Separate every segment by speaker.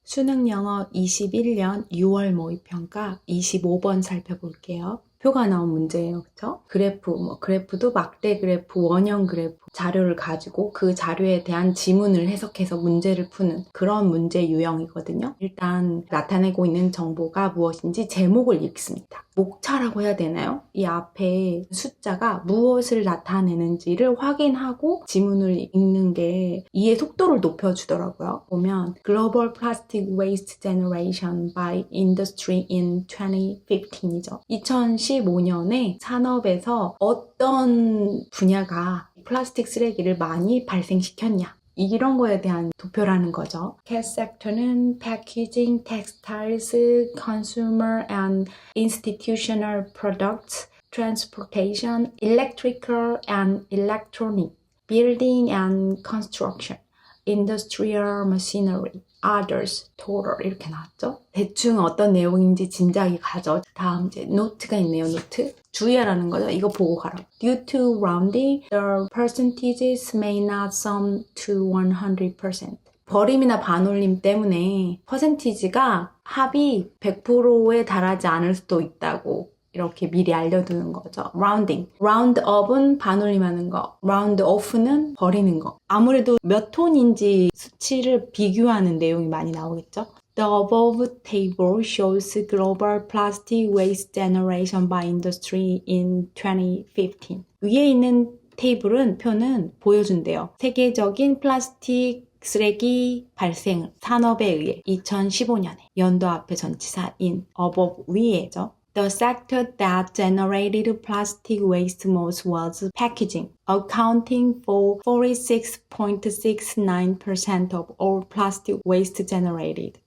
Speaker 1: 수능 영어 21년 6월 모의평가 25번 살펴볼게요. 표가 나온 문제예요. 그쵸? 그래프도 막대 그래프, 원형 그래프 자료를 가지고 그 자료에 대한 지문을 해석해서 문제를 푸는 그런 문제 유형이거든요. 일단 나타내고 있는 정보가 무엇인지 제목을 읽습니다. 목차라고 해야 되나요? 이 앞에 숫자가 무엇을 나타내는지를 확인하고 지문을 읽는 게 이해 속도를 높여주더라고요. 보면 Global Plastic Waste Generation by Industry in 2015이죠. 2015년에 산업에서 어떤 분야가 플라스틱 쓰레기를 많이 발생시켰냐. 이런 거에 대한 도표라는 거죠. cat 섹터는 packaging, textiles, consumer and institutional products, transportation, electrical and electronic, building and construction, industrial machinery, others, total 이렇게 나왔죠. 대충 어떤 내용인지 짐작이 가죠. 다음 이제 노트가 있네요. 노트. 주의하라는 거죠. 이거 보고 가라고. Due to rounding, the percentages may not sum to 100%. 버림이나 반올림 때문에 퍼센티지가 합이 100%에 달하지 않을 수도 있다고 이렇게 미리 알려두는 거죠. rounding. round up은 반올림하는 거. round off는 버리는 거. 아무래도 몇 톤인지 수치를 비교하는 내용이 많이 나오겠죠. The above table shows global plastic waste generation by industry in 2015. 위에 있는 표는 보여준대요. 세계적인 플라스틱 쓰레기 발생 산업에 의해 2015년에 연도 앞에 전치사 in above 위에죠. The sector that generated plastic waste most was packaging, accounting for 46.69% of all plastic waste generated.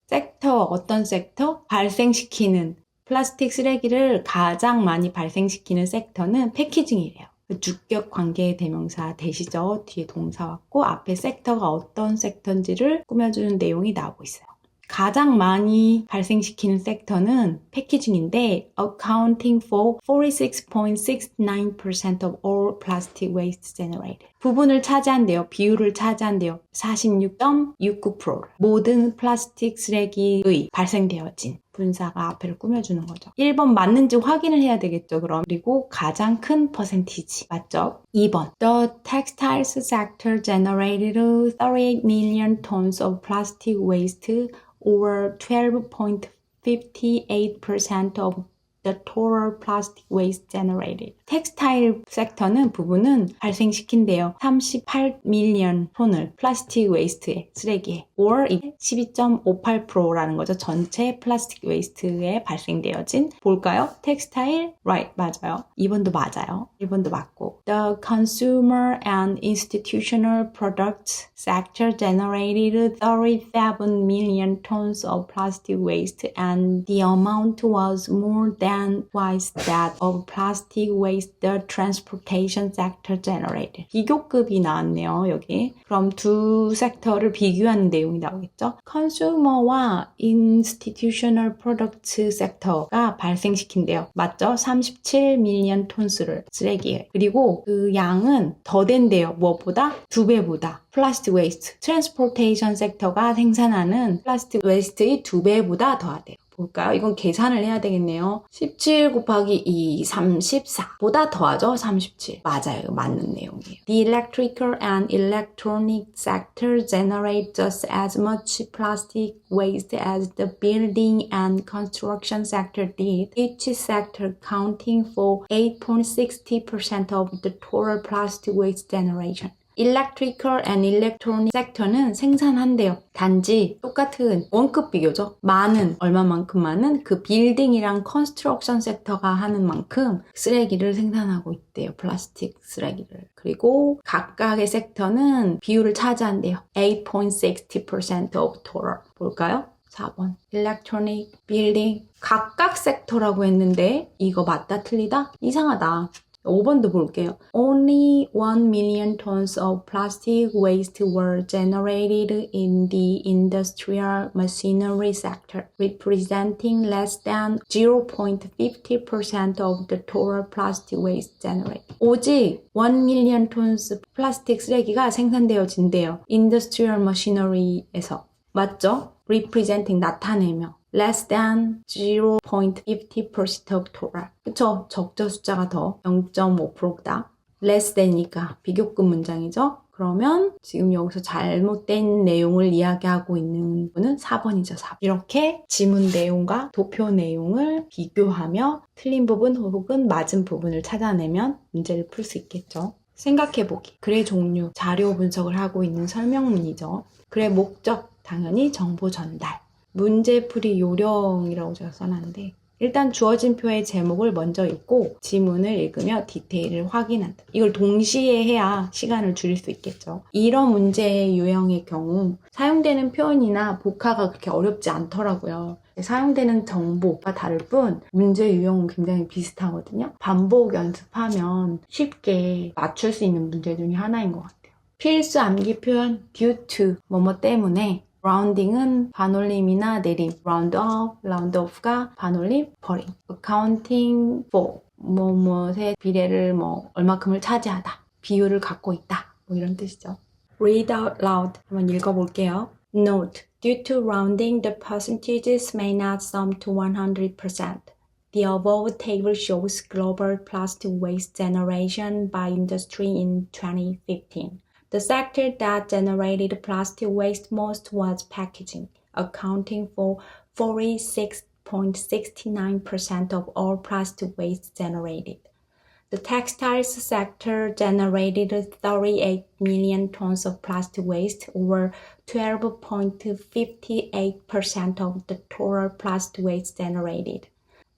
Speaker 1: 어떤 섹터? 발생시키는 플라스틱 쓰레기를 가장 많이 발생시키는 섹터는 패키징이래요. 주격 관계의 대명사 대시죠. 뒤에 동사 왔고 앞에 섹터가 어떤 섹터인지를 꾸며주는 내용이 나오고 있어요. 가장 많이 발생시키는 섹터는 패키징인데 accounting for 46.69% of all plastic waste generated. 부분을 차지한대요. 비율을 차지한대요. 46.69%. 모든 플라스틱 쓰레기의 발생되어진 분사가 앞에를 꾸며주는 거죠. 1번 맞는지 확인을 해야 되겠죠. 그리고 가장 큰 퍼센티지 맞죠? 2번 The textiles sector generated 38 million tons of plastic waste or 12.58% of the total plastic waste generated. 텍스타일 섹터는 부분은 발생시킨대요. 38 밀리언 톤을 플라스틱 웨이스트에 쓰레기에 or 12.58%라는 거죠. 전체 플라스틱 웨이스트에 발생되어진 볼까요? 텍스타일 right 맞아요. 2번도 맞아요. 1번도 맞고 The consumer and institutional products sector generated 37 million tons of plastic waste and the amount was more than twice that of plastic waste the transportation sector generated. 비교급이 나왔네요, 여기. 그럼 두 섹터를 비교하는 내용이 나오겠죠? 컨슈머와 institutional products 섹터가 발생시킨대요. 맞죠? 37 밀리언 톤수를 쓰레기에. 그리고 그 양은 더 된대요. 무엇보다? 2배보다. 플라스틱 웨이스트. 트랜스포테이션 섹터가 생산하는 플라스틱 웨이스트의 2배보다 더하대요. 볼까요? 이건 계산을 해야 되겠네요. 17 곱하기 2, 34. 보다 더하죠? 37. 맞아요. 이거 맞는 내용이에요. The electrical and electronic sector generate just as much plastic waste as the building and construction sector did, each sector accounting for 8.60% of the total plastic waste generation. Electrical and Electronic 섹터는 생산한대요. 단지 똑같은 원급 비교죠. 얼마만큼 많은 그 빌딩이랑 컨스트럭션 섹터가 하는 만큼 쓰레기를 생산하고 있대요. 플라스틱 쓰레기를. 그리고 각각의 섹터는 비율을 차지한대요. 8.60% of total. 볼까요? 4번. Electronic, Building. 각각 섹터라고 했는데 이거 맞다 틀리다? 이상하다. 5번도 볼게요. Only 1 million tons of plastic waste were generated in the industrial machinery sector, representing less than 0.50% of the total plastic waste generated. 오직 1 million tons 플라스틱 쓰레기가 생산되어진대요. Industrial machinery에서. 맞죠? representing 나타내며 less than 0.50% of total. 그쵸? 적절 숫자가 더 0.5%다. less than이니까 비교급 문장이죠? 그러면 지금 여기서 잘못된 내용을 이야기하고 있는 분은 4번이죠. 4번. 이렇게 지문 내용과 도표 내용을 비교하며 틀린 부분 혹은 맞은 부분을 찾아내면 문제를 풀 수 있겠죠. 생각해보기. 글의 종류, 자료 분석을 하고 있는 설명문이죠. 글의 목적, 당연히 정보 전달. 문제풀이 요령이라고 제가 써놨는데 일단 주어진 표의 제목을 먼저 읽고 지문을 읽으며 디테일을 확인한다. 이걸 동시에 해야 시간을 줄일 수 있겠죠. 이런 문제의 유형의 경우 사용되는 표현이나 복화가 그렇게 어렵지 않더라고요. 사용되는 정보가 다를 뿐 문제 유형은 굉장히 비슷하거든요. 반복 연습하면 쉽게 맞출 수 있는 문제 중에 하나인 것 같아요. 필수 암기 표현 due to 뭐뭐 때문에 라운딩은 반올림이나 내림, round up, round off가 반올림, 버림. accounting for 뭐뭐의 비례를 얼마큼을 차지하다, 비율을 갖고 있다, 이런 뜻이죠. read out loud 한번 읽어볼게요. Note: due to rounding, the percentages may not sum to 100%. The above table shows global plastic waste generation by industry in 2015. The sector that generated plastic waste most was packaging, accounting for 46.69% of all plastic waste generated. The textiles sector generated 38 million tons of plastic waste, or 12.58% of the total plastic waste generated.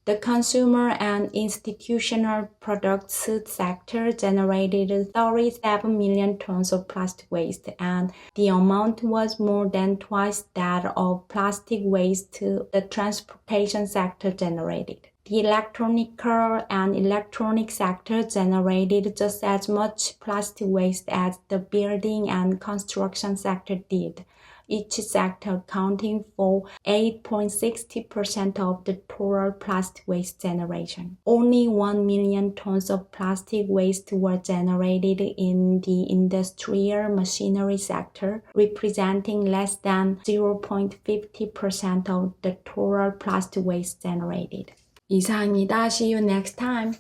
Speaker 1: The consumer and institutional products sector generated 37 million tons of plastic waste, and the amount was more than twice that of plastic waste the transportation sector generated. The electronical and electronic sector generated just as much plastic waste as the building and construction sector did, each sector accounting for 8.60% of the total plastic waste generation. Only 1 million tons of plastic waste were generated in the industrial machinery sector, representing less than 0.50% of the total plastic waste generated. 이상입니다. See you next time.